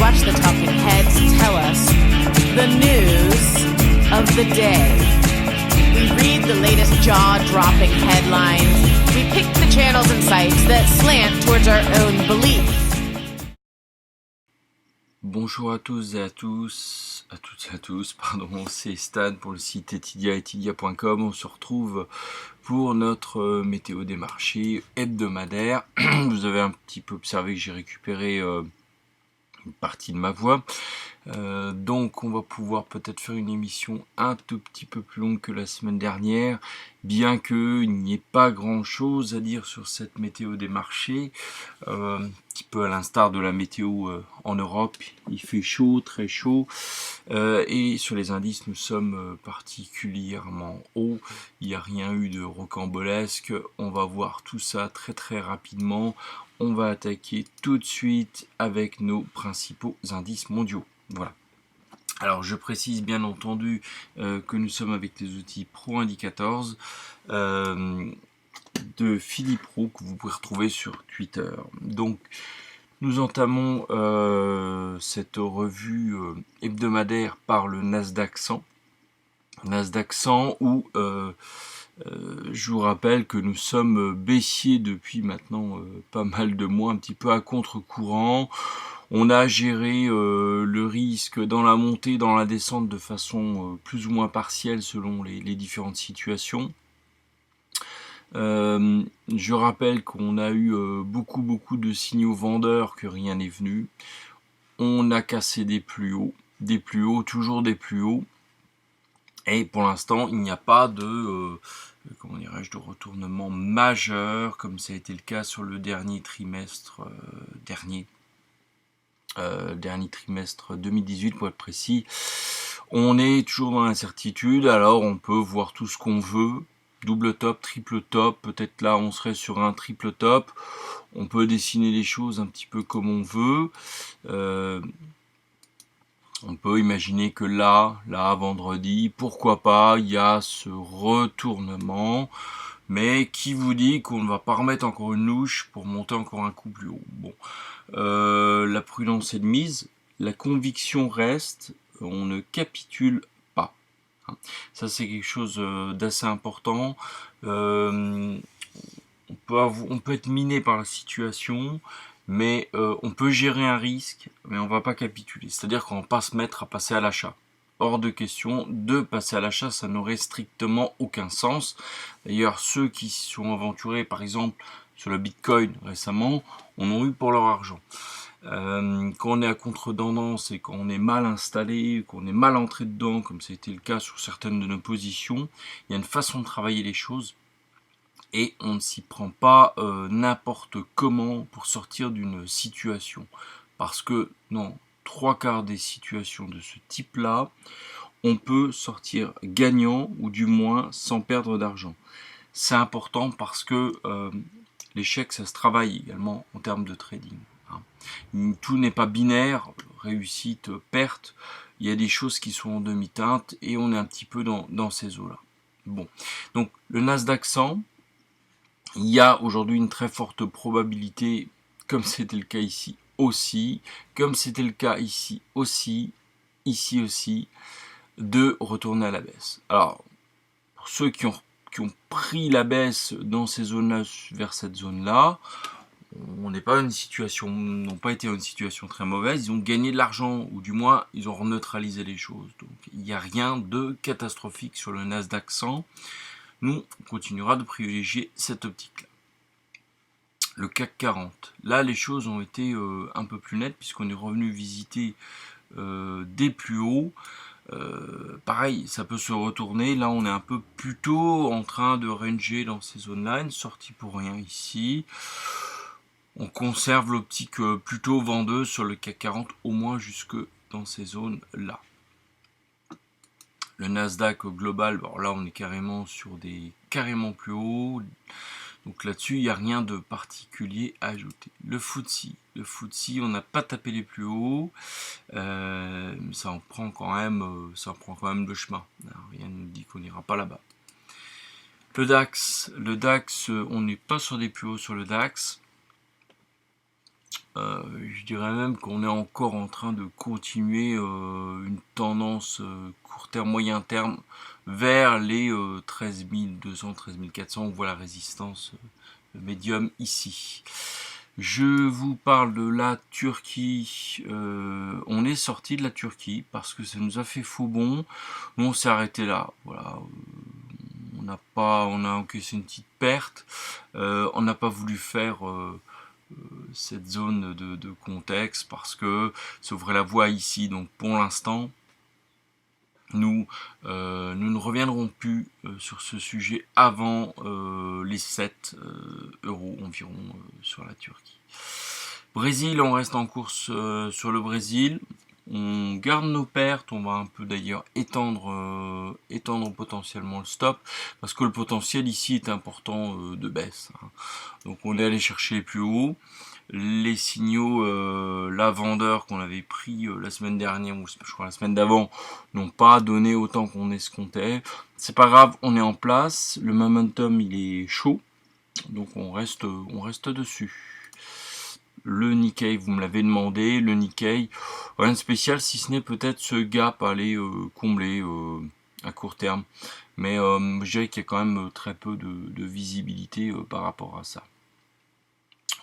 watch the talking heads tell us the news of the day. We read the latest jaw-dropping headlines. We pick the channels and sites that slant towards our own belief. Bonjour à tous et à tous, pardon, c'est Stan pour le site etidia.com. On se retrouve pour notre météo des marchés hebdomadaire. Vous avez un petit peu observé que j'ai récupéré une partie de ma voix. Donc on va pouvoir peut-être faire une émission un tout petit peu plus longue que la semaine dernière, bien qu'il n'y ait pas grand chose à dire sur cette météo des marchés, un petit peu à l'instar de la météo en Europe. Il fait chaud, très chaud, et sur les indices nous sommes particulièrement hauts. Il n'y a rien eu de rocambolesque. On va voir tout ça très très rapidement. On va attaquer tout de suite avec nos principaux indices mondiaux. Voilà. Alors je précise bien entendu que nous sommes avec les outils Pro Indicators de Philippe Roux que vous pouvez retrouver sur Twitter. Donc nous entamons cette revue hebdomadaire par le Nasdaq 100. Nasdaq 100 où je vous rappelle que nous sommes baissiers depuis maintenant pas mal de mois, un petit peu à contre-courant. On a géré le risque dans la montée, dans la descente de façon plus ou moins partielle selon les différentes situations. Je rappelle qu'on a eu beaucoup de signaux vendeurs que rien n'est venu. On a cassé des plus hauts, toujours des plus hauts. Et pour l'instant, il n'y a pas de de retournement majeur, comme ça a été le cas sur le dernier trimestre dernier trimestre 2018 pour être précis. On est toujours dans l'incertitude, alors on peut voir tout ce qu'on veut, double top, triple top, peut-être là on serait sur un triple top, on peut dessiner les choses un petit peu comme on veut, on peut imaginer que là, vendredi, pourquoi pas, il y a ce retournement, mais qui vous dit qu'on ne va pas remettre encore une louche pour monter encore un coup plus haut. Bon, la prudence est de mise, la conviction reste, on ne capitule pas. Ça c'est quelque chose d'assez important. On peut être miné par la situation, mais on peut gérer un risque, mais on ne va pas capituler. C'est-à-dire qu'on ne va pas se mettre à passer à l'achat. Hors de question de passer à l'achat, ça n'aurait strictement aucun sens. D'ailleurs, ceux qui s'y sont aventurés, par exemple, sur le Bitcoin récemment, en ont eu pour leur argent. Quand on est à contre-tendance et quand on est mal installé, qu'on est mal entré dedans, comme c'était le cas sur certaines de nos positions, il y a une façon de travailler les choses et on ne s'y prend pas n'importe comment pour sortir d'une situation. Parce que dans 3/4 des situations de ce type-là, on peut sortir gagnant ou du moins sans perdre d'argent. C'est important parce que l'échec, ça se travaille également en termes de trading. Tout n'est pas binaire, réussite, perte. Il y a des choses qui sont en demi-teinte et on est un petit peu dans ces eaux-là. Bon, donc le Nasdaq 100, il y a aujourd'hui une très forte probabilité, comme c'était le cas ici aussi, ici aussi, de retourner à la baisse. Alors, pour ceux qui ont pris la baisse dans ces zones-là, vers cette zone-là, n'ont pas été dans une situation très mauvaise, ils ont gagné de l'argent, ou du moins, ils ont neutralisé les choses. Donc, il n'y a rien de catastrophique sur le Nasdaq 100. Nous, on continuera de privilégier cette optique-là. Le CAC 40. Là, les choses ont été un peu plus nettes, puisqu'on est revenu visiter des plus hauts. Pareil, ça peut se retourner. Là, on est un peu plutôt en train de ranger dans ces zones-là. Une sortie pour rien ici. On conserve l'optique plutôt vendeuse sur le CAC 40, au moins jusque dans ces zones-là. Le Nasdaq global, bon, là on est carrément sur des carrément plus hauts. Donc là-dessus, il n'y a rien de particulier à ajouter. Le FTSE, on n'a pas tapé les plus hauts. Ça en prend quand même le chemin. Alors, rien ne nous dit qu'on n'ira pas là-bas. Le DAX, on n'est pas sur des plus hauts sur le DAX. Je dirais même qu'on est encore en train de continuer une tendance court terme, moyen terme vers les 13 200, 13 400. On voit la résistance médium ici. Je vous parle de la Turquie. On est sorti de la Turquie parce que ça nous a fait faux bond. Nous, on s'est arrêté là. Voilà. On a encaissé une petite perte. On n'a pas voulu faire cette zone de contexte parce que ça ouvrait la voie ici. Donc pour l'instant, nous ne reviendrons plus sur ce sujet avant les 7 euros environ sur la Turquie. Brésil, on reste en course sur le Brésil. On garde nos pertes, on va un peu d'ailleurs étendre potentiellement le stop, parce que le potentiel ici est important de baisse. Donc on est allé chercher les plus hauts. Les signaux, la vendeur qu'on avait pris la semaine dernière, ou je crois la semaine d'avant, n'ont pas donné autant qu'on escomptait. C'est pas grave, on est en place. Le momentum, il est chaud, donc on reste dessus. Le Nikkei, vous me l'avez demandé, le Nikkei, rien de spécial si ce n'est peut-être ce gap à aller combler à court terme. Mais je dirais qu'il y a quand même très peu de visibilité par rapport à ça.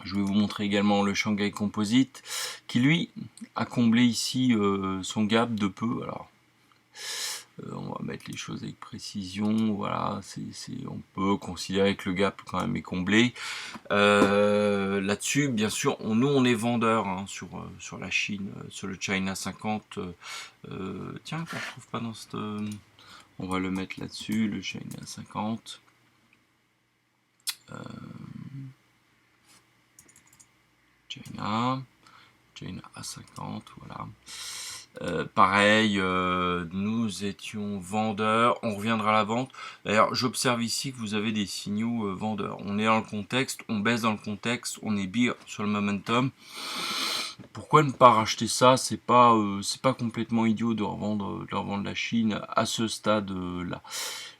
Je vais vous montrer également le Shanghai Composite qui lui a comblé ici son gap de peu. Alors, on va mettre les choses avec précision. Voilà, on peut considérer que le gap quand même est comblé. Là-dessus, bien sûr, nous on est vendeur hein, sur la Chine, sur le China 50. Tiens, on ne retrouve pas dans cette. On va le mettre là-dessus, le China 50. China A50, voilà. Pareil, nous étions vendeurs, on reviendra à la vente. D'ailleurs, j'observe ici que vous avez des signaux vendeurs. On est dans le contexte, on baisse dans le contexte, on est bear sur le momentum. Pourquoi ne pas racheter ça? C'est pas complètement idiot de revendre la Chine à ce stade-là.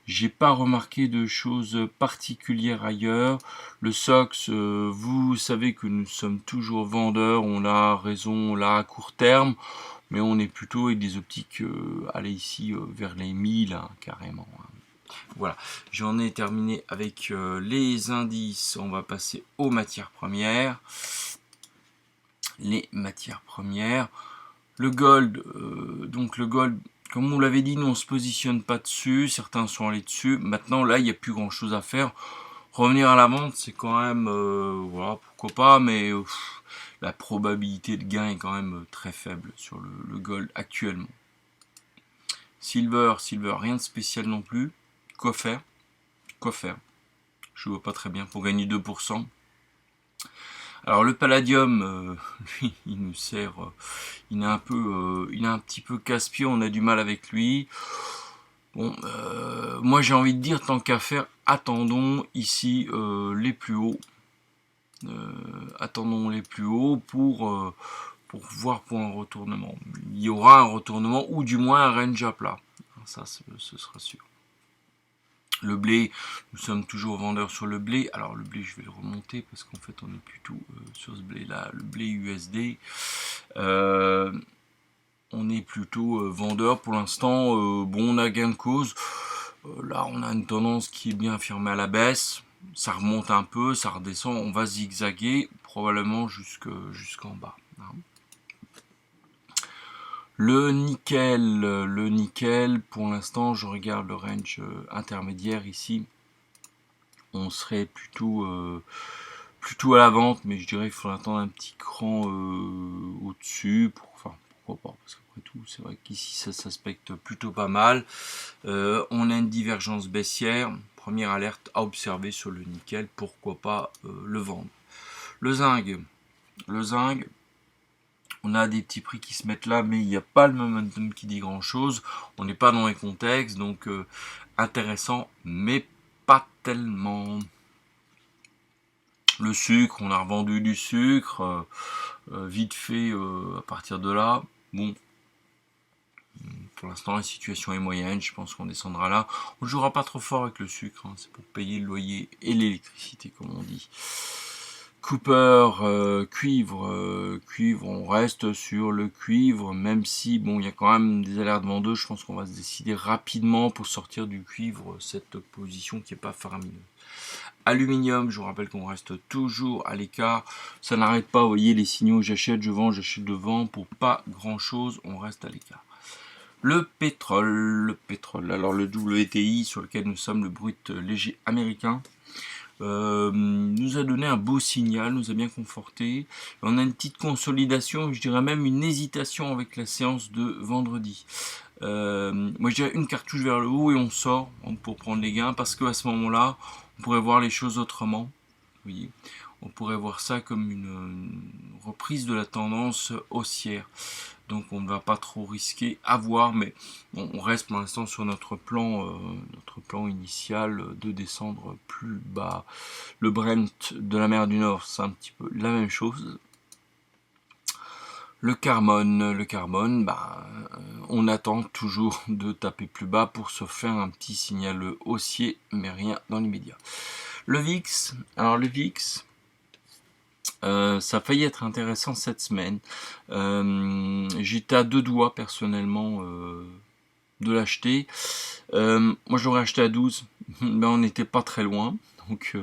J'ai pas remarqué de choses particulières ailleurs. Le SOX, vous savez que nous sommes toujours vendeurs, on a raison là à court terme, mais on est plutôt avec des optiques aller ici vers les 1000 hein, carrément. Hein. Voilà, j'en ai terminé avec les indices. On va passer aux matières premières. Les matières premières. Le gold, donc le gold. Comme on l'avait dit, nous on se positionne pas dessus, certains sont allés dessus. Maintenant là, il n'y a plus grand chose à faire. Revenir à la vente, c'est quand même, voilà, pourquoi pas, mais la probabilité de gain est quand même très faible sur le gold actuellement. Silver, rien de spécial non plus. Quoi faire? Je vois pas très bien pour gagner 2%. Alors le palladium, lui, il nous sert, il est un petit peu casse-pied, on a du mal avec lui. Bon, moi j'ai envie de dire tant qu'à faire, attendons ici les plus hauts. Attendons les plus hauts pour voir pour un retournement. Il y aura un retournement ou du moins un range à plat. Ça, ce sera sûr. Le blé, nous sommes toujours vendeurs sur le blé. Alors le blé, je vais le remonter parce qu'en fait on est plutôt sur ce blé-là, le blé USD. On est plutôt vendeur pour l'instant. Bon, on a gain de cause. Là, on a une tendance qui est bien affirmée à la baisse. Ça remonte un peu, ça redescend. On va zigzaguer probablement jusqu'en bas. Hein. Le nickel, pour l'instant, je regarde le range intermédiaire ici. On serait plutôt à la vente, mais je dirais qu'il faut attendre un petit cran au-dessus. Pourquoi pas, parce qu'après tout, c'est vrai qu'ici, ça s'aspecte plutôt pas mal. On a une divergence baissière. Première alerte à observer sur le nickel. Pourquoi pas le vendre. Le zinc, on a des petits prix qui se mettent là, mais il n'y a pas le momentum qui dit grand chose. On n'est pas dans les contextes, donc intéressant, mais pas tellement. Le sucre, on a revendu du sucre, vite fait à partir de là. Bon, pour l'instant la situation est moyenne, je pense qu'on descendra là. On ne jouera pas trop fort avec le sucre, hein, c'est pour payer le loyer et l'électricité comme on dit. Cooper, cuivre, on reste sur le cuivre, même si bon, il y a quand même des alertes vendeuses. Je pense qu'on va se décider rapidement pour sortir du cuivre, cette position qui n'est pas faramineuse. Aluminium, je vous rappelle qu'on reste toujours à l'écart. Ça n'arrête pas, vous voyez les signaux, j'achète, je vends, pour pas grand chose, on reste à l'écart. Le pétrole, alors le WTI sur lequel nous sommes, le brut léger américain, nous a donné un beau signal, nous a bien conforté. On a une petite consolidation, je dirais même une hésitation avec la séance de vendredi. Moi je dirais une cartouche vers le haut et on sort pour prendre les gains, parce qu'à ce moment-là, on pourrait voir les choses autrement. Vous voyez, on pourrait voir ça comme une reprise de la tendance haussière. Donc on ne va pas trop risquer à voir, mais bon, on reste pour l'instant sur notre plan initial de descendre plus bas. Le Brent de la mer du Nord, c'est un petit peu la même chose. Le carbone, on attend toujours de taper plus bas pour se faire un petit signal haussier, mais rien dans l'immédiat. Le VIX, alors le VIX, ça a failli être intéressant cette semaine. J'étais à 2 doigts personnellement de l'acheter. Moi j'aurais acheté à 12, mais on n'était pas très loin. Donc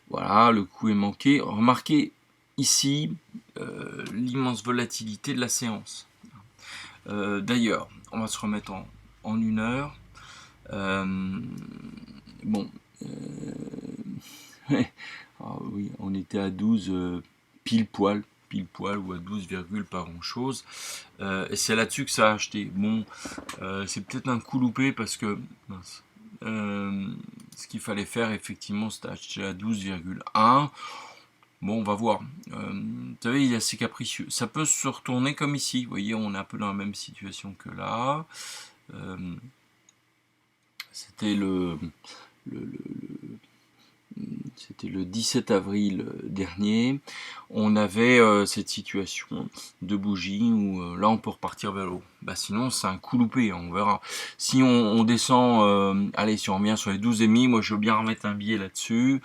voilà, le coup est manqué. Remarquez ici l'immense volatilité de la séance. D'ailleurs, on va se remettre en 1 heure. Ah oui, on était à 12 pile poil ou à 12, pas grand chose. Et c'est là-dessus que ça a acheté. Bon, c'est peut-être un coup loupé parce que ce qu'il fallait faire effectivement, c'était acheter à 12,1. Bon, on va voir. Vous savez, il est assez capricieux. Ça peut se retourner comme ici. Vous voyez, on est un peu dans la même situation que là. C'était le 17 avril dernier. On avait cette situation de bougie où là on peut repartir vers le haut. Sinon c'est un coup loupé, on verra. Si on descend, allez, si on revient sur les 12,5, moi je veux bien remettre un billet là-dessus.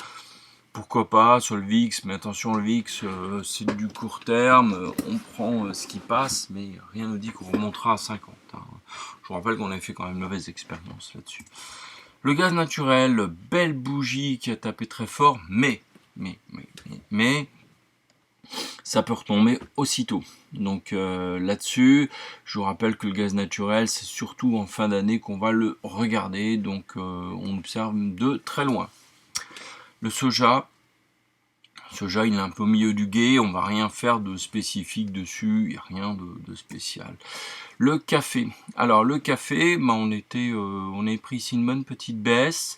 Pourquoi pas sur le VIX, mais attention, le VIX c'est du court terme, on prend ce qui passe, mais rien ne dit qu'on remontera à 50. Hein. Je vous rappelle qu'on avait fait quand même une mauvaise expérience là-dessus. Le gaz naturel, belle bougie qui a tapé très fort, mais ça peut retomber aussitôt. Donc là-dessus, je vous rappelle que le gaz naturel, c'est surtout en fin d'année qu'on va le regarder, donc on observe de très loin. Le soja, il est un peu au milieu du gué, on va rien faire de spécifique dessus, il n'y a rien de spécial. Le café, alors le café, on a pris ici une bonne petite baisse.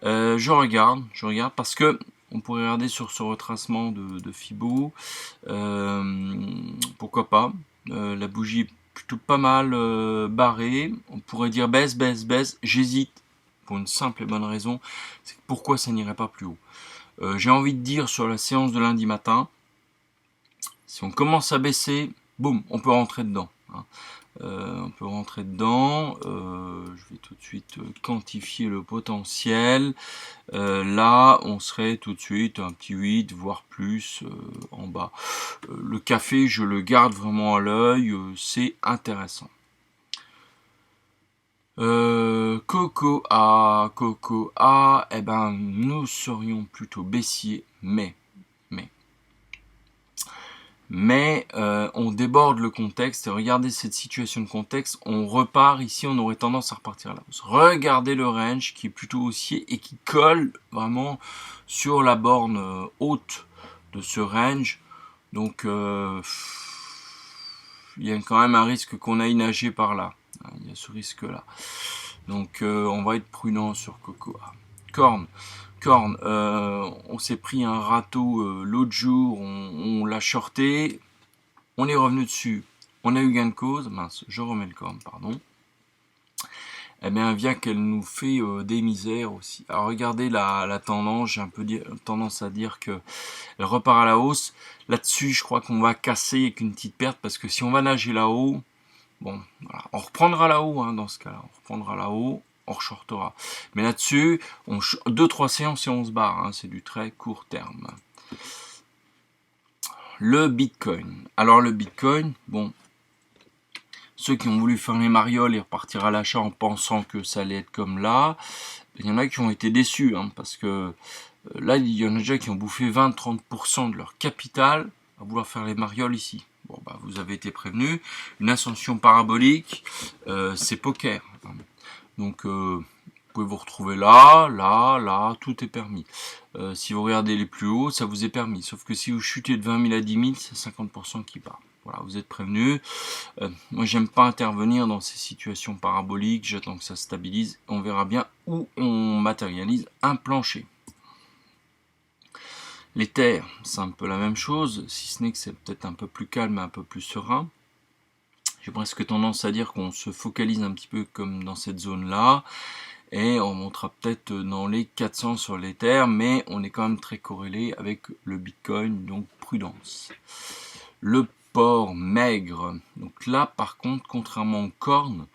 Je regarde parce que on pourrait regarder sur ce retracement de Fibo, pourquoi pas. La bougie est plutôt pas mal barrée, on pourrait dire baisse, j'hésite. Pour une simple et bonne raison, c'est pourquoi ça n'irait pas plus haut. J'ai envie de dire sur la séance de lundi matin, si on commence à baisser, boum, on peut rentrer dedans. Hein. Je vais tout de suite quantifier le potentiel. Là, on serait tout de suite un petit 8, voire plus en bas. Le café, je le garde vraiment à l'œil, c'est intéressant. Cocoa, nous serions plutôt baissiers, mais on déborde le contexte, et regardez cette situation de contexte, on repart ici, on aurait tendance à repartir à la hausse. Regardez le range qui est plutôt haussier et qui colle vraiment sur la borne haute de ce range, donc il y a quand même un risque qu'on aille nager par là. Il y a ce risque-là. Donc, on va être prudent sur Cocoa. Corn, on s'est pris un râteau l'autre jour, on l'a shorté, on est revenu dessus, on a eu gain de cause, mince, je remets le corn, pardon. Eh bien, vient qu'elle nous fait des misères aussi. Alors, regardez la tendance, j'ai un peu tendance à dire qu'elle repart à la hausse. Là-dessus, je crois qu'on va casser avec une petite perte, parce que si on va nager là-haut, bon, voilà. On reprendra là-haut, hein, dans ce cas-là. On reprendra là-haut, on reshortera. Mais là-dessus, 2-3 séances et on se barre. Hein, c'est du très court terme. le Bitcoin. Alors le Bitcoin, bon, ceux qui ont voulu faire les marioles et repartir à l'achat en pensant que ça allait être comme là, il y en a qui ont été déçus, hein, parce que là, il y en a déjà qui ont bouffé 20-30% de leur capital à vouloir faire les marioles ici. Bon, bah, vous avez été prévenus. Une ascension parabolique, c'est poker. Donc, vous pouvez vous retrouver là, là, là, tout est permis. Si vous regardez les plus hauts, ça vous est permis. Sauf que si vous chutez de 20 000 à 10 000, c'est 50% qui part. Voilà, vous êtes prévenus. Moi, j'aime pas intervenir dans ces situations paraboliques. J'attends que ça stabilise. On verra bien où on matérialise un plancher. Les terres, c'est un peu la même chose, si ce n'est que c'est peut-être un peu plus calme et un peu plus serein. J'ai presque tendance à dire qu'on se focalise un petit peu comme dans cette zone-là, et on montera peut-être dans les 400 sur les terres, mais on est quand même très corrélé avec le Bitcoin, donc prudence. Le porc maigre, donc là par contre, contrairement aux cornes,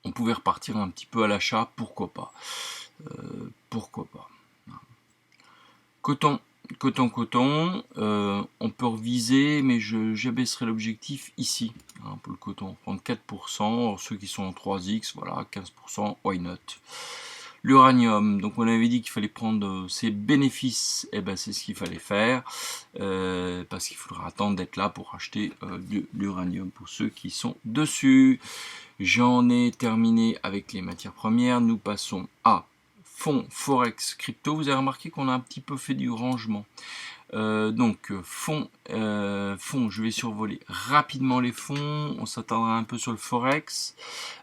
on pouvait repartir un petit peu à l'achat, pourquoi pas. Pourquoi pas. Coton, on peut reviser, mais j'abaisserai l'objectif ici, hein, pour le coton, prendre 4%, alors ceux qui sont en 3x, voilà, 15%, why not. L'uranium, donc on avait dit qu'il fallait prendre ses bénéfices, et ben c'est ce qu'il fallait faire, parce qu'il faudra attendre d'être là pour acheter de l'uranium pour ceux qui sont dessus. J'en ai terminé avec les matières premières, nous passons à fonds Forex Crypto. Vous avez remarqué qu'on a un petit peu fait du rangement. Donc fonds, je vais survoler rapidement les fonds, on s'attendra un peu sur le Forex.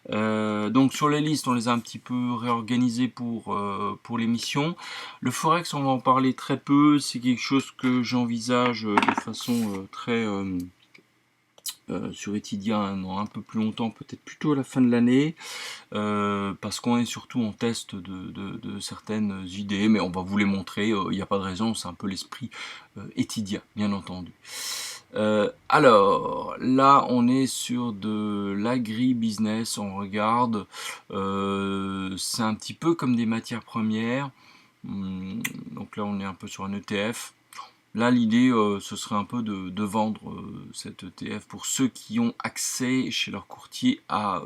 Donc sur les listes, on les a un petit peu réorganisées pour l'émission. Le Forex, on va en parler très peu, c'est quelque chose que j'envisage de façon très... sur Etydia un peu plus longtemps, peut-être plutôt à la fin de l'année, parce qu'on est surtout en test de certaines idées, mais on va vous les montrer, il n'y a pas de raison, c'est un peu l'esprit Etydia, bien entendu. Alors, là on est sur de l'agri-business, on regarde, c'est un petit peu comme des matières premières, donc là on est un peu sur un ETF. Là, l'idée, ce serait un peu de vendre cet ETF pour ceux qui ont accès chez leur courtier à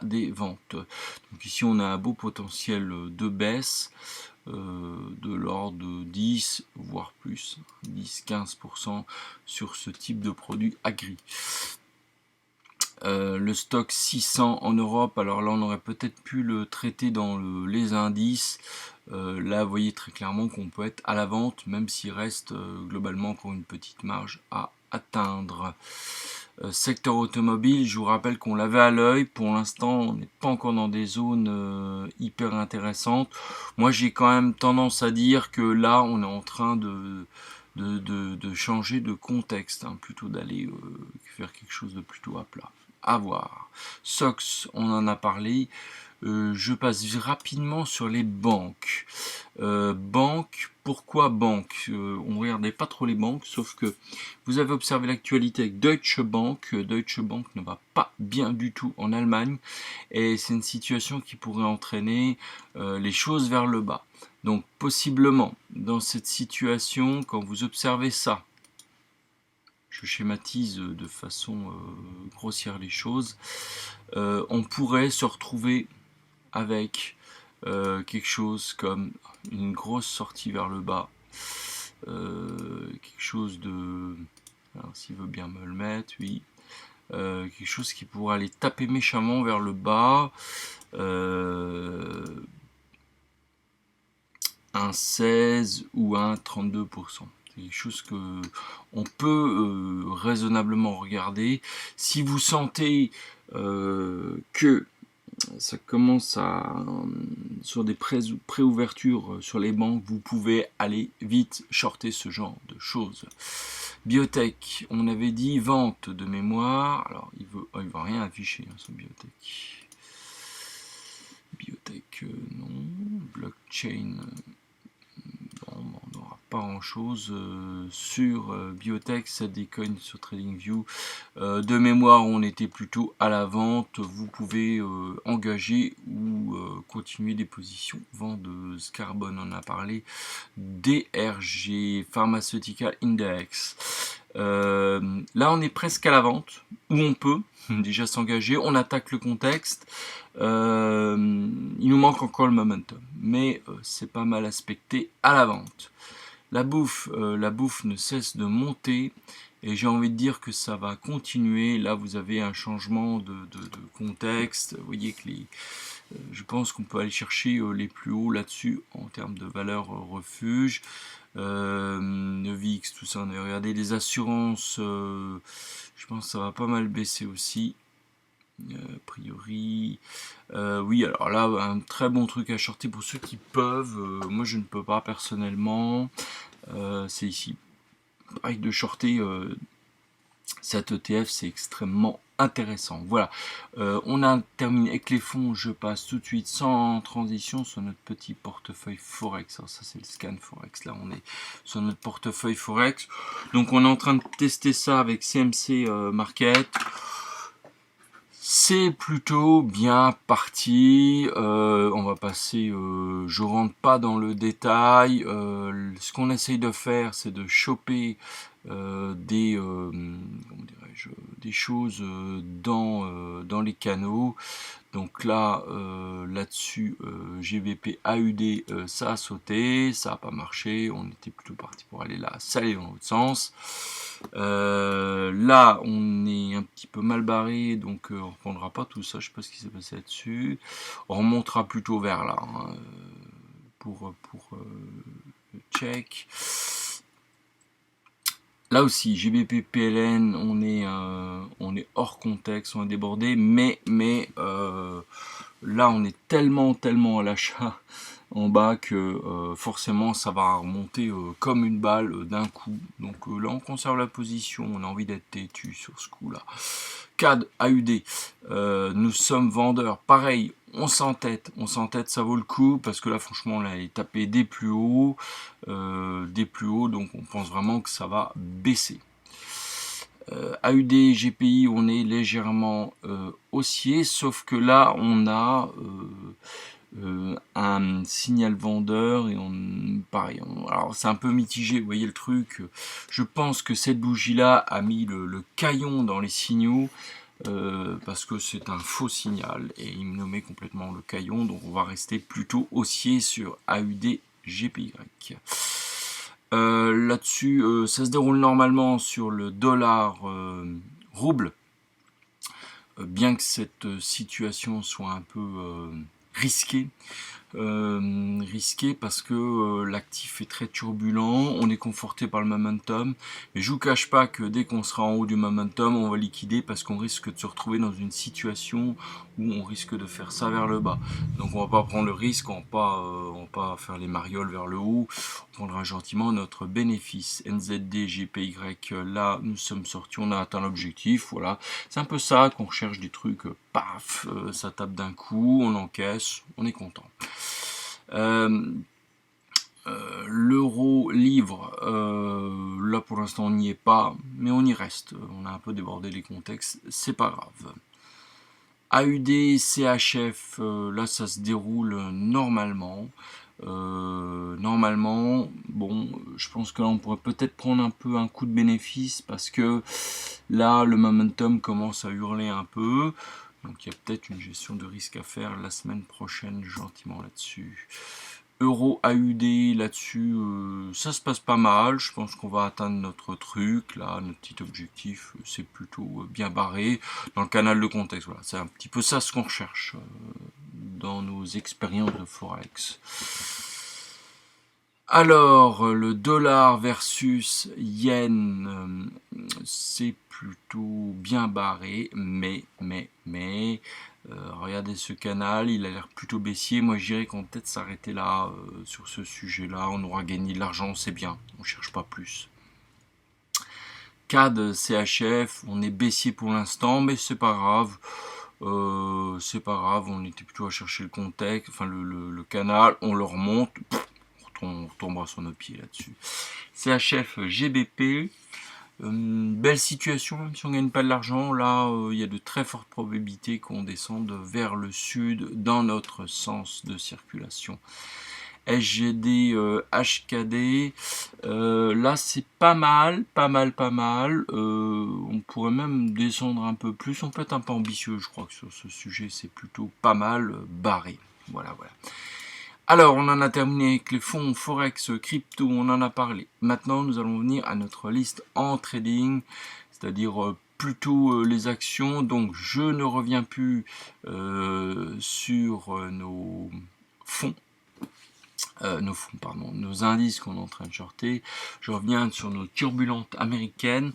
des ventes. Donc ici, on a un beau potentiel de baisse de l'ordre de 10, voire plus, 10-15% sur ce type de produit agri. Le stock 600 en Europe, alors là on aurait peut-être pu le traiter dans les indices. Là vous voyez très clairement qu'on peut être à la vente, même s'il reste globalement encore une petite marge à atteindre. Secteur automobile, je vous rappelle qu'on l'avait à l'œil, pour l'instant on n'est pas encore dans des zones hyper intéressantes. Moi j'ai quand même tendance à dire que là on est en train de changer de contexte, hein, plutôt d'aller faire quelque chose de plutôt à plat. À voir. SOX, on en a parlé. Je passe rapidement sur les banques. Banques, pourquoi banques on ne regardait pas trop les banques, sauf que vous avez observé l'actualité avec Deutsche Bank. Deutsche Bank ne va pas bien du tout en Allemagne, et c'est une situation qui pourrait entraîner les choses vers le bas. Donc possiblement, dans cette situation, quand vous observez ça, je schématise de façon grossière les choses, on pourrait se retrouver avec quelque chose comme une grosse sortie vers le bas, quelque chose de... Alors, s'il veut bien me le mettre, oui. Quelque chose qui pourrait aller taper méchamment vers le bas, un 16 ou un 32%. C'est quelque chose que on peut raisonnablement regarder. Si vous sentez que ça commence à sur des préouvertures sur les banques, vous pouvez aller vite shorter ce genre de choses. Biotech, on avait dit vente de mémoire. Alors il va rien afficher, hein, ce biotech. Biotech non, blockchain. Bon, on n'aura pas grand chose sur Biotech, ça déconne sur TradingView. De mémoire, on était plutôt à la vente. Vous pouvez engager ou continuer des positions vendeuses. Carbone, on a parlé. DRG, Pharmaceutical Index. Là, on est presque à la vente, où on peut déjà s'engager. On attaque le contexte. Il nous manque encore le momentum, mais c'est pas mal aspecté à la vente. La bouffe ne cesse de monter et j'ai envie de dire que ça va continuer. Là, vous avez un changement de contexte. Vous voyez que je pense qu'on peut aller chercher les plus hauts là-dessus en termes de valeur refuge. VIX, tout ça, on a regardé les assurances. Je pense que ça va pas mal baisser aussi. A priori, oui, alors là, un très bon truc à shorter pour ceux qui peuvent. Moi, je ne peux pas personnellement. C'est ici. Pareil, de shorter cet ETF, c'est extrêmement intéressant. Voilà, on a terminé avec les fonds. Je passe tout de suite sans transition sur notre petit portefeuille Forex. Alors ça, c'est le scan Forex. Là, on est sur notre portefeuille Forex. Donc, on est en train de tester ça avec CMC Market. C'est plutôt bien parti. On va passer, je rentre pas dans le détail. Ce qu'on essaye de faire, c'est de choper des choses dans les canaux. Donc là, là-dessus, GBP AUD, ça a sauté, ça n'a pas marché. On était plutôt parti pour aller là, ça allait dans l'autre sens. Là, on est un petit peu mal barré, donc on ne reprendra pas tout ça. Je ne sais pas ce qui s'est passé là-dessus. On remontera plutôt vers là pour le check. Là aussi, GBP PLN, on est hors contexte, on est débordé, mais là, on est tellement à l'achat en bas que forcément ça va remonter comme une balle d'un coup. Donc là on conserve la position, on a envie d'être têtu sur ce coup là. CAD AUD, nous sommes vendeurs, pareil, on s'entête, ça vaut le coup parce que là franchement on est tapé des plus hauts, donc on pense vraiment que ça va baisser. AUD, GPI, on est légèrement haussier, sauf que là on a un signal vendeur et pareil, alors c'est un peu mitigé, vous voyez le truc. Je pense que cette bougie là a mis le caillon dans les signaux parce que c'est un faux signal et il me met complètement le caillon, donc on va rester plutôt haussier sur AUD GPY. Là-dessus, ça se déroule normalement sur le dollar rouble, bien que cette situation soit un peu risqué parce que l'actif est très turbulent, on est conforté par le momentum, mais je vous cache pas que dès qu'on sera en haut du momentum, on va liquider parce qu'on risque de se retrouver dans une situation où on risque de faire ça vers le bas. Donc on va pas prendre le risque, on va pas faire les marioles vers le haut, on prendra gentiment notre bénéfice. NZD, GPY, là nous sommes sortis, on a atteint l'objectif, voilà. C'est un peu ça qu'on recherche, des trucs, paf, ça tape d'un coup, on encaisse, on est content. L'euro livre, là pour l'instant on n'y est pas, mais on y reste. On a un peu débordé les contextes, c'est pas grave. AUD, CHF, là ça se déroule normalement. Bon, je pense que là on pourrait peut-être prendre un peu un coup de bénéfice parce que là le momentum commence à hurler un peu. Donc il y a peut-être une gestion de risque à faire la semaine prochaine gentiment là-dessus. Euro AUD là-dessus, ça se passe pas mal. Je pense qu'on va atteindre notre truc là, notre petit objectif. C'est plutôt bien barré dans le canal de contexte. Voilà, c'est un petit peu ça ce qu'on recherche dans nos expériences de Forex. Alors, le dollar versus yen, c'est plutôt bien barré, mais regardez ce canal, il a l'air plutôt baissier. Moi, je dirais qu'on peut peut-être s'arrêter là, sur ce sujet-là. On aura gagné de l'argent, c'est bien, on cherche pas plus. CAD, CHF, on est baissier pour l'instant, mais c'est pas grave. On était plutôt à chercher le contexte, enfin le canal, on le remonte. on retombera sur nos pieds là-dessus. CHF GBP, belle situation, même si on ne gagne pas de l'argent. Là, il y a de très fortes probabilités qu'on descende vers le sud dans notre sens de circulation. SGD, HKD, là c'est pas mal. On pourrait même descendre un peu plus. On peut être un peu ambitieux, je crois que sur ce sujet c'est plutôt pas mal barré. Voilà. Alors, on en a terminé avec les fonds Forex, crypto, on en a parlé. Maintenant, nous allons venir à notre liste en trading, c'est-à-dire plutôt les actions. Donc, je ne reviens plus sur nos fonds. Nos indices qu'on est en train de shorter. Je reviens sur nos turbulentes américaines.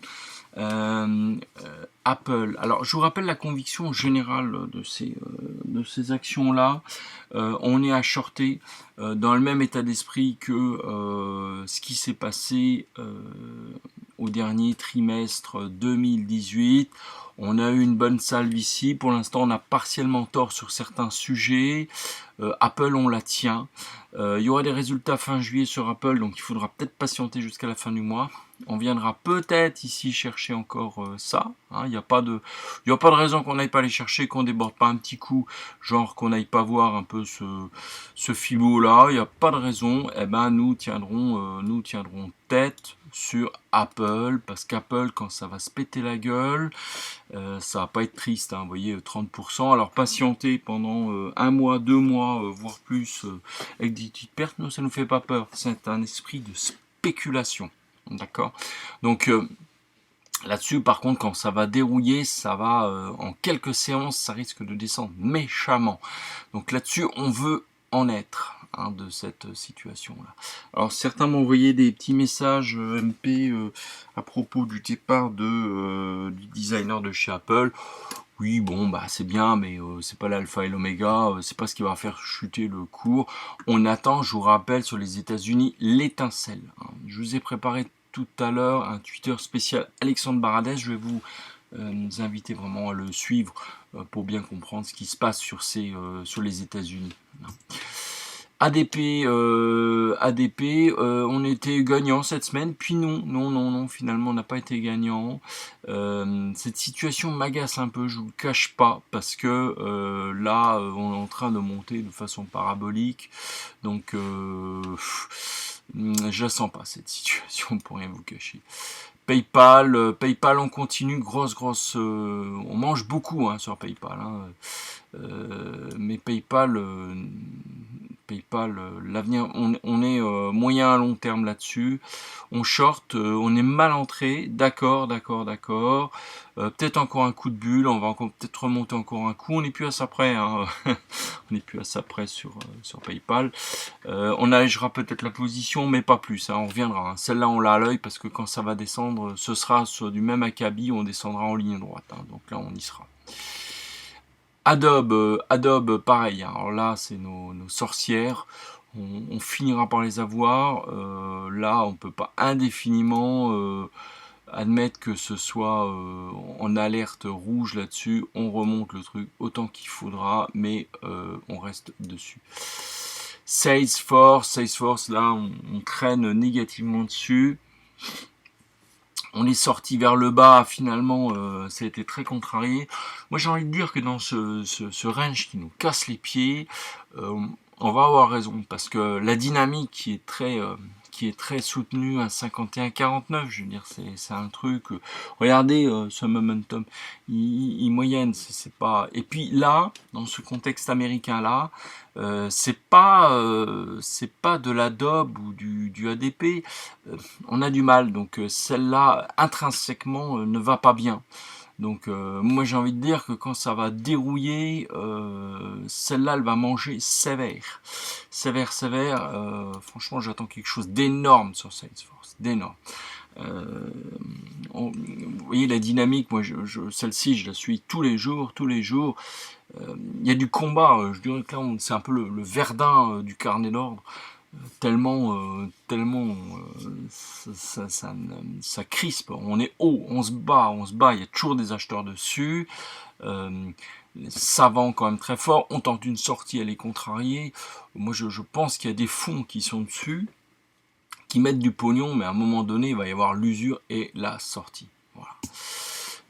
Apple. Alors, je vous rappelle la conviction générale de ces actions-là. On est à shorter dans le même état d'esprit que ce qui s'est passé au dernier trimestre 2018. On a eu une bonne salve ici. Pour l'instant, on a partiellement tort sur certains sujets. Apple, on la tient. Il y aura des résultats fin juillet sur Apple, donc il faudra peut-être patienter jusqu'à la fin du mois. On viendra peut-être ici chercher encore ça. Il n'y a pas de raison qu'on n'aille pas les chercher, qu'on déborde pas un petit coup, genre qu'on n'aille pas voir un peu ce Fibo-là. Il n'y a pas de raison. Eh ben, nous tiendrons tête sur Apple, parce qu'Apple, quand ça va se péter la gueule, ça va pas être triste, vous voyez, 30%. Alors patienter pendant 1 mois, 2 mois, voire plus, avec des petites pertes, nous, ça nous fait pas peur. C'est un esprit de spéculation, d'accord? Donc là-dessus, par contre, quand ça va dérouiller, ça va, en quelques séances, ça risque de descendre méchamment. Donc là-dessus, on veut en être de cette situation-là. Alors certains m'ont envoyé des petits messages MP à propos du départ du designer de chez Apple. Oui, bon, c'est bien, mais c'est pas l'alpha et l'oméga, c'est pas ce qui va faire chuter le cours. On attend, je vous rappelle, sur les États-Unis, l'étincelle. Je vous ai préparé tout à l'heure un Twitter spécial Alexandre Baradès. Je vais vous inviter vraiment à le suivre pour bien comprendre ce qui se passe sur les États-Unis. ADP, on était gagnant cette semaine, puis non, finalement on n'a pas été gagnant. Cette situation m'agace un peu, je vous le cache pas, parce que là on est en train de monter de façon parabolique, donc je la sens pas cette situation, pour rien vous cacher. PayPal, on continue, grosse, on mange beaucoup sur PayPal, mais PayPal, l'avenir, on est moyen à long terme là-dessus. On short, on est mal entré, d'accord. Peut-être encore un coup de bulle, on va peut-être remonter encore un coup. On n'est plus à ça près, on n'est plus à ça près sur PayPal. On allégera peut-être la position, mais pas plus. On reviendra. Celle-là, on l'a à l'œil parce que quand ça va descendre, ce sera sur du même acabit, on descendra en ligne droite. Donc là, on y sera. Adobe, pareil. Alors là, c'est nos sorcières. On finira par les avoir. Là, on peut pas indéfiniment admettre que ce soit en alerte rouge là-dessus. On remonte le truc autant qu'il faudra, mais on reste dessus. Salesforce, là, on traîne négativement dessus. On est sorti vers le bas, finalement, ça a été très contrarié. Moi, j'ai envie de dire que dans ce range qui nous casse les pieds, on va avoir raison, parce que la dynamique qui est très soutenue à 51,49, je veux dire, c'est un truc. Regardez ce momentum, il moyenne, c'est pas. Et puis là, dans ce contexte américain là, c'est pas de l'Adobe ou du ADP. On a du mal, donc celle-là intrinsèquement ne va pas bien. Donc moi j'ai envie de dire que quand ça va dérouiller, celle-là elle va manger sévère. Franchement j'attends quelque chose d'énorme sur Salesforce, d'énorme. Vous voyez la dynamique, moi celle-ci je la suis tous les jours. Il y a du combat, je dirais que là c'est un peu le Verdun du carnet d'ordre. Tellement ça crispe, on est haut, on se bat, il y a toujours des acheteurs dessus, ça vend quand même très fort, on tente une sortie, elle est contrariée, moi je pense qu'il y a des fonds qui sont dessus, qui mettent du pognon, mais à un moment donné, il va y avoir l'usure et la sortie. Voilà.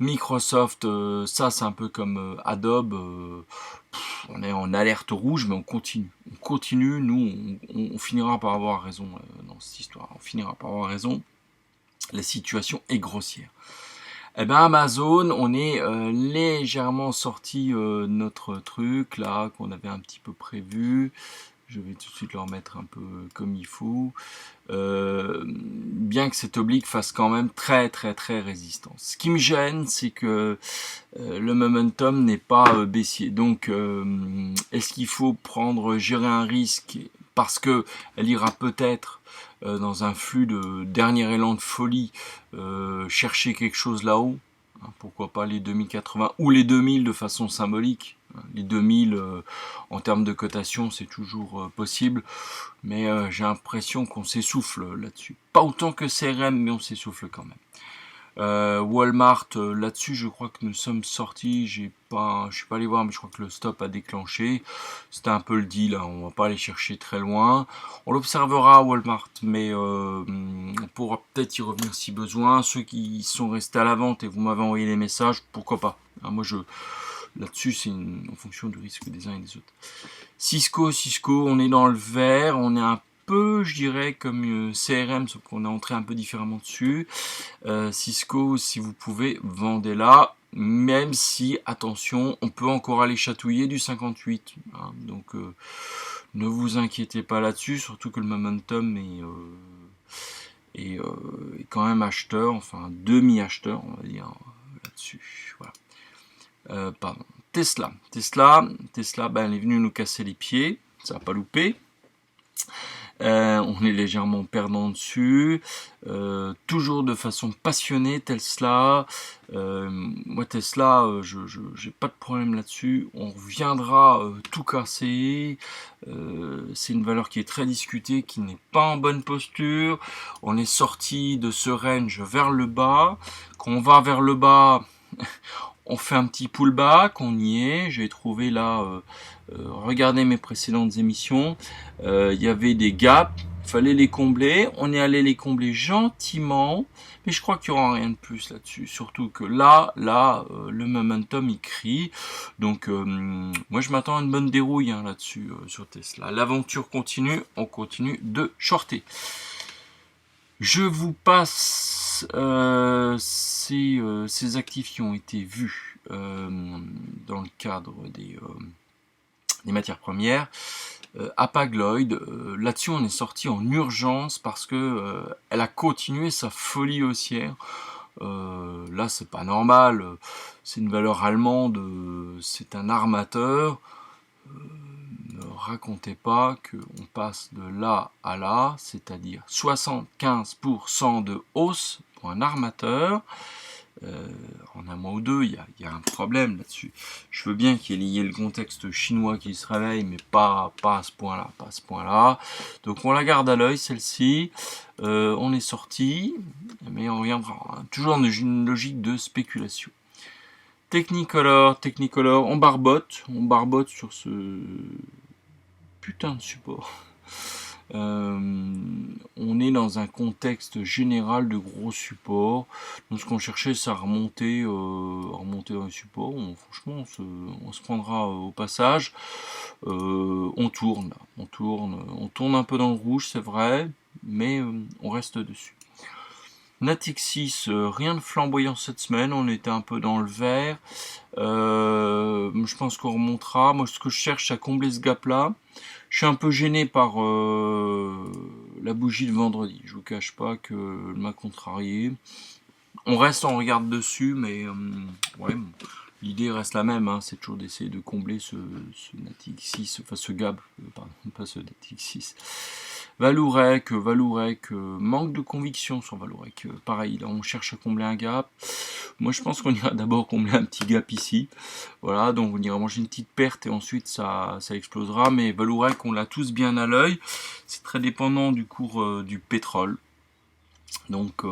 Microsoft, ça c'est un peu comme Adobe, on est en alerte rouge, mais on continue. On continue, nous, on finira par avoir raison dans cette histoire. On finira par avoir raison. La situation est grossière. Eh ben Amazon, on est légèrement sorti notre truc là qu'on avait un petit peu prévu. Je vais tout de suite le remettre un peu comme il faut. Bien que cet oblique fasse quand même très résistant. Ce qui me gêne, c'est que le momentum n'est pas baissier. Donc, est-ce qu'il faut gérer un risque parce que elle ira peut-être dans un flux de dernier élan de folie chercher quelque chose là-haut, hein, pourquoi pas les 2080 ou les 2000 de façon symbolique. Les 2000 en termes de cotation c'est toujours possible, mais j'ai l'impression qu'on s'essouffle là-dessus. Pas autant que CRM, mais on s'essouffle quand même. Walmart, là-dessus je crois que nous sommes sortis, je suis pas allé voir, mais je crois que le stop a déclenché. C'était un peu le deal, hein, on va pas aller chercher très loin. On l'observera à Walmart, mais on pourra peut-être y revenir si besoin. Ceux qui sont restés à la vente et vous m'avez envoyé les messages, pourquoi pas, hein, moi là-dessus c'est en fonction du risque des uns et des autres. Cisco, on est dans le vert, on est un peu, je dirais, comme CRM, sauf qu'on est entré un peu différemment dessus. Cisco, si vous pouvez, vendez-la, même si, attention, on peut encore aller chatouiller du 58. Hein, donc, ne vous inquiétez pas là-dessus, surtout que le momentum est quand même acheteur, enfin demi-acheteur, on va dire, là-dessus. Voilà. Pardon. Tesla, ben, elle est venue nous casser les pieds, ça n'a pas loupé. On est légèrement perdant dessus, toujours de façon passionnée Tesla. Moi Tesla, j'ai pas de problème là-dessus. On reviendra tout casser. C'est une valeur qui est très discutée, qui n'est pas en bonne posture. On est sorti de ce range vers le bas. Quand on va vers le bas, on fait un petit pullback, on y est. J'ai trouvé là, regardez mes précédentes émissions, il y avait des gaps, il fallait les combler. On est allé les combler gentiment, mais je crois qu'il n'y aura rien de plus là-dessus. Surtout que là, le momentum il crie. Donc, moi je m'attends à une bonne dérouille hein, là-dessus sur Tesla. L'aventure continue, on continue de shorter. Je vous passe ces actifs qui ont été vus dans le cadre des matières premières. Hapag-Lloyd, là-dessus on est sorti en urgence parce que elle a continué sa folie haussière. Là c'est pas normal, c'est une valeur allemande, c'est un armateur. Ne racontez pas qu'on passe de là à là, c'est-à-dire 75% de hausse pour un armateur. En un mois ou deux, il y a un problème là-dessus. Je veux bien qu'il y ait le contexte chinois qui se réveille, mais pas à ce point-là. Donc on la garde à l'œil, celle-ci. On est sorti, mais on reviendra. Hein, toujours dans une logique de spéculation. Technicolor, on barbote sur ce putain de support. On est dans un contexte général de gros supports. Donc ce qu'on cherchait, c'est à remonter dans les supports. Franchement, on se prendra au passage. On tourne un peu dans le rouge, c'est vrai, mais on reste dessus. Natixis, rien de flamboyant cette semaine, on était un peu dans le vert. Je pense qu'on remontera. Moi, ce que je cherche, c'est à combler ce gap-là. Je suis un peu gêné par la bougie de vendredi. Je vous cache pas que elle m'a contrarié. On regarde dessus, mais ouais, l'idée reste la même. Hein, c'est toujours d'essayer de combler ce Natixis, enfin ce gap, pardon, pas ce Natixis. Valourec, manque de conviction sur Valourec. Pareil, là on cherche à combler un gap. Moi je pense qu'on ira d'abord combler un petit gap ici. Voilà, donc on ira manger une petite perte et ensuite ça explosera. Mais Valourec, on l'a tous bien à l'œil. C'est très dépendant du cours du pétrole. Donc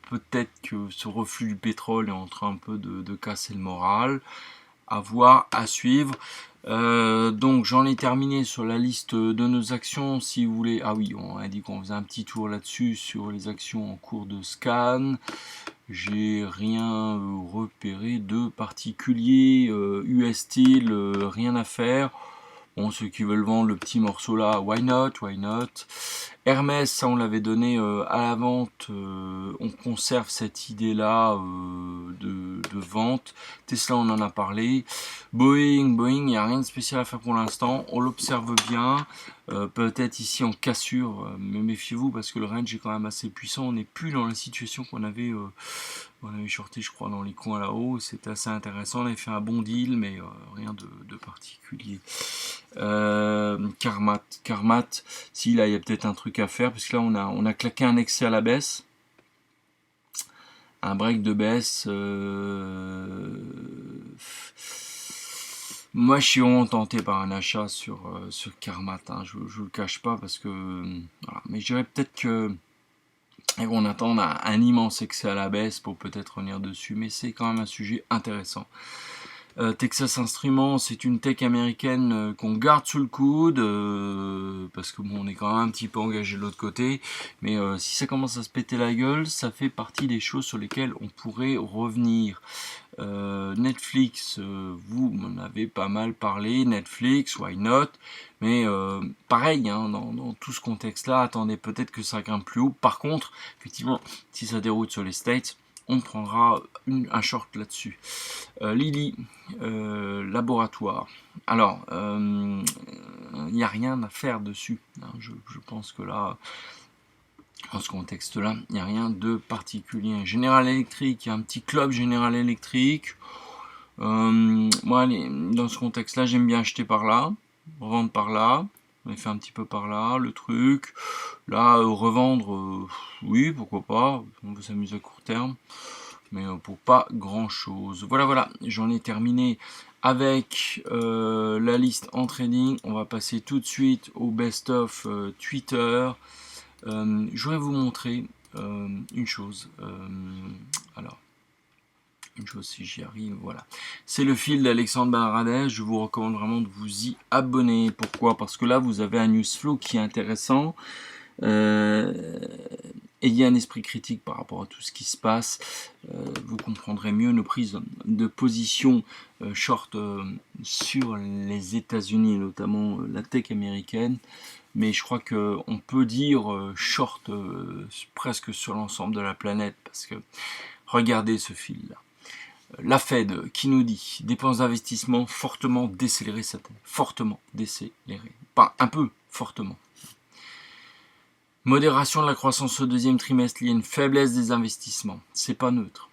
peut-être que ce reflux du pétrole est en train un peu de casser le moral. À voir, à suivre. Donc j'en ai terminé sur la liste de nos actions. Si vous voulez, ah oui, on a dit qu'on faisait un petit tour là-dessus sur les actions en cours de scan. J'ai rien repéré de particulier, US Steel, rien à faire. Bon, ceux qui veulent vendre le petit morceau là, why not, why not. Hermès, ça on l'avait donné à la vente, on conserve cette idée là de vente. Tesla, on en a parlé. Boeing, il n'y a rien de spécial à faire pour l'instant, on l'observe bien. Peut-être ici en cassure, mais méfiez-vous parce que le range est quand même assez puissant. On n'est plus dans la situation qu'on avait shorté, je crois, dans les coins là-haut. C'était assez intéressant, on avait fait un bon deal, mais rien de particulier. Carmat, si là il y a peut-être un truc à faire, parce que là on a claqué un excès à la baisse, un break de baisse. Moi je suis vraiment tenté par un achat sur Carmat, hein. Je le cache pas parce que voilà. Mais je dirais peut-être que on attend un immense excès à la baisse pour peut-être revenir dessus, mais c'est quand même un sujet intéressant. Texas Instruments, c'est une tech américaine qu'on garde sous le coude, parce que bon, on est quand même un petit peu engagé de l'autre côté, mais si ça commence à se péter la gueule, ça fait partie des choses sur lesquelles on pourrait revenir. Netflix, vous m'en avez pas mal parlé, Netflix, why not, mais pareil, hein, dans tout ce contexte-là, attendez peut-être que ça grimpe plus haut. Par contre, effectivement, si ça déroule sur les States, on prendra un short là-dessus. Lilly, laboratoire. Alors, il n'y a rien à faire dessus, hein. Je pense que là, dans ce contexte-là, il n'y a rien de particulier. General Electric, il y a un petit club General Electric. Moi, dans ce contexte-là, j'aime bien acheter par là, revendre par là. On a fait un petit peu par là, le truc. Là, revendre, oui, pourquoi pas. On veut s'amuser à court terme. Mais pour pas grand chose. Voilà, j'en ai terminé avec la liste en trading. On va passer tout de suite au best-of Twitter. Je voudrais vous montrer une chose. Alors, une chose si j'y arrive, voilà. C'est le fil d'Alexandre Baradès. Je vous recommande vraiment de vous y abonner. Pourquoi? Parce que là, vous avez un news flow qui est intéressant. Ayez un esprit critique par rapport à tout ce qui se passe. Vous comprendrez mieux nos prises de position short sur les États-Unis et notamment la tech américaine. Mais je crois qu'on peut dire short presque sur l'ensemble de la planète parce que regardez ce fil-là. La Fed qui nous dit dépenses d'investissement fortement décélérées cette année. Fortement décélérées. Pas un peu, fortement. Modération de la croissance au deuxième trimestre liée à une faiblesse des investissements. C'est pas neutre.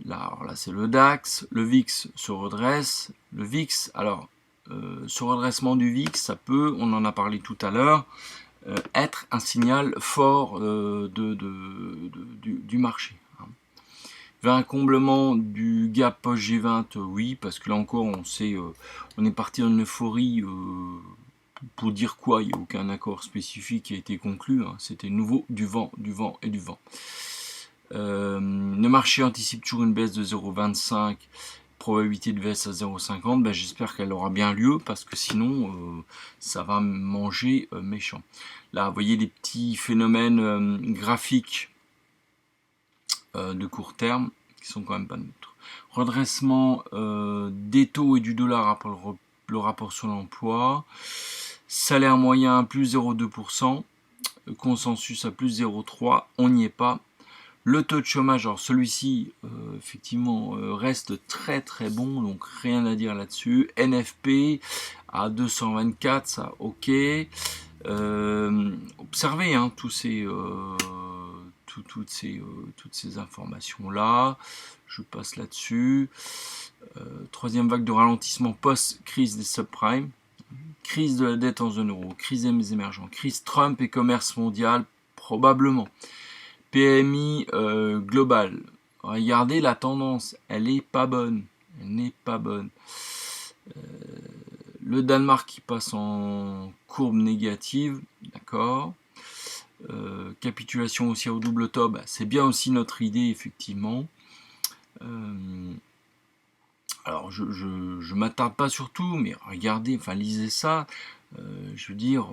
Alors là, c'est le DAX. Le VIX se redresse. Le VIX, alors, ce redressement du VIX, ça peut, on en a parlé tout à l'heure, être un signal fort du marché. Vers un comblement du gap post G20, oui, parce que là encore, on est parti en euphorie. Pour dire quoi, il n'y a aucun accord spécifique qui a été conclu, hein. C'était nouveau, du vent et du vent. Le marché anticipe toujours une baisse de 0,25, probabilité de baisse à 0,50, ben, j'espère qu'elle aura bien lieu, parce que sinon, ça va manger méchant. Là, vous voyez des petits phénomènes graphiques de court terme, qui sont quand même pas neutres. Redressement des taux et du dollar après le rapport sur l'emploi. Salaire moyen plus 0,2%, consensus à plus 0,3%, on n'y est pas. Le taux de chômage, alors celui-ci effectivement reste très très bon, donc rien à dire là-dessus. NFP à 224, ça ok. Observez hein, toutes ces informations-là. Je passe là-dessus. Troisième vague de ralentissement post-crise des subprimes. Crise de la dette en zone euro, crise des émergents, crise Trump et commerce mondial, probablement. PMI global. Regardez la tendance, elle n'est pas bonne. Le Danemark qui passe en courbe négative, d'accord. Capitulation haussière au double top, c'est bien aussi notre idée, effectivement. alors je m'attarde pas sur tout, mais regardez, enfin lisez ça, je veux dire,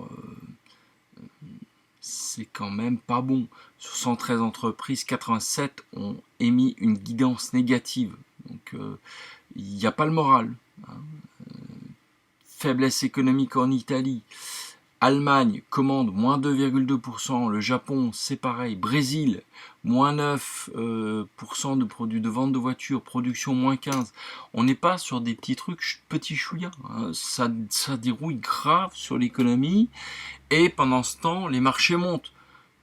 c'est quand même pas bon. Sur 113 entreprises, 87 ont émis une guidance négative. Donc il n'y a pas le moral. Hein. Faiblesse économique en Italie. Allemagne commande moins 2,2%, le Japon c'est pareil, Brésil moins 9% de produits de vente de voitures, production moins 15%. On n'est pas sur des petits trucs, petits chouïas, hein. Ça dérouille grave sur l'économie et pendant ce temps les marchés montent.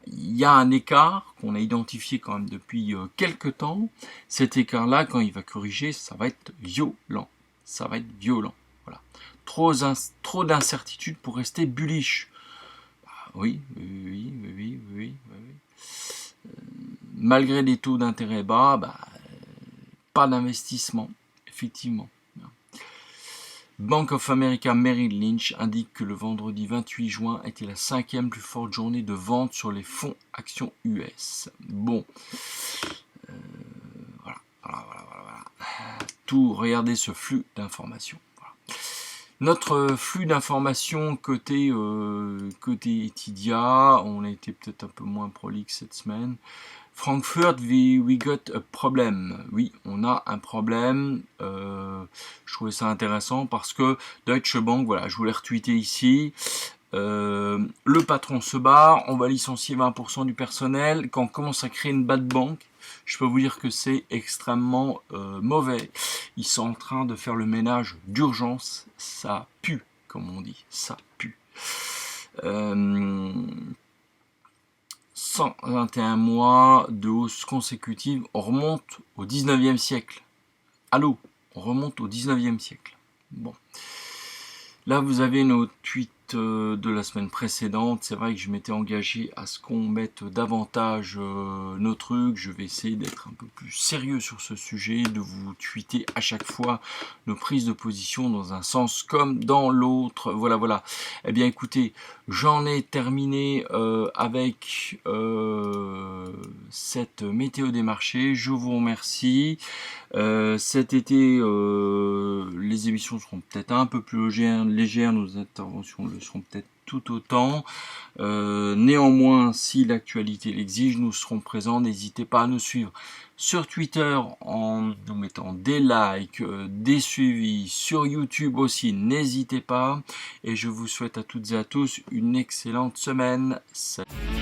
Il y a un écart qu'on a identifié quand même depuis quelques temps. Cet écart-là, quand il va corriger, ça va être violent. Ça va être violent. Voilà. Trop d'incertitudes pour rester bullish. Oui. Malgré des taux d'intérêt bas, pas d'investissement, effectivement. Bank of America Merrill Lynch indique que le vendredi 28 juin était la 5e plus forte journée de vente sur les fonds actions US. Bon, voilà. Tout, regardez ce flux d'informations. Voilà. Notre flux d'informations côté Etidia, on a été peut-être un peu moins prolixe cette semaine. Frankfurt, we got a problem. Oui, on a un problème. Je trouvais ça intéressant parce que Deutsche Bank, voilà, je voulais retweeter ici. Le patron se barre, on va licencier 20% du personnel. Quand on commence à créer une bad bank, je peux vous dire que c'est extrêmement mauvais. Ils sont en train de faire le ménage d'urgence. Ça pue, comme on dit. Ça pue. 121 mois de hausse consécutive, on remonte au 19e siècle. Allô, on remonte au 19e siècle. Bon. Là, vous avez nos tweets de la semaine précédente. C'est vrai que je m'étais engagé à ce qu'on mette davantage nos trucs. Je vais essayer d'être un peu plus sérieux sur ce sujet, de vous tweeter à chaque fois nos prises de position dans un sens comme dans l'autre. Voilà. Eh bien, écoutez, j'en ai terminé avec cette météo des marchés. Je vous remercie. Cet été, les émissions seront peut-être un peu plus légères, nos interventions le seront peut-être tout autant. Néanmoins, si l'actualité l'exige, nous serons présents. N'hésitez pas à nous suivre sur Twitter en nous mettant des likes, des suivis, sur YouTube aussi, n'hésitez pas. Et je vous souhaite à toutes et à tous une excellente semaine. Salut.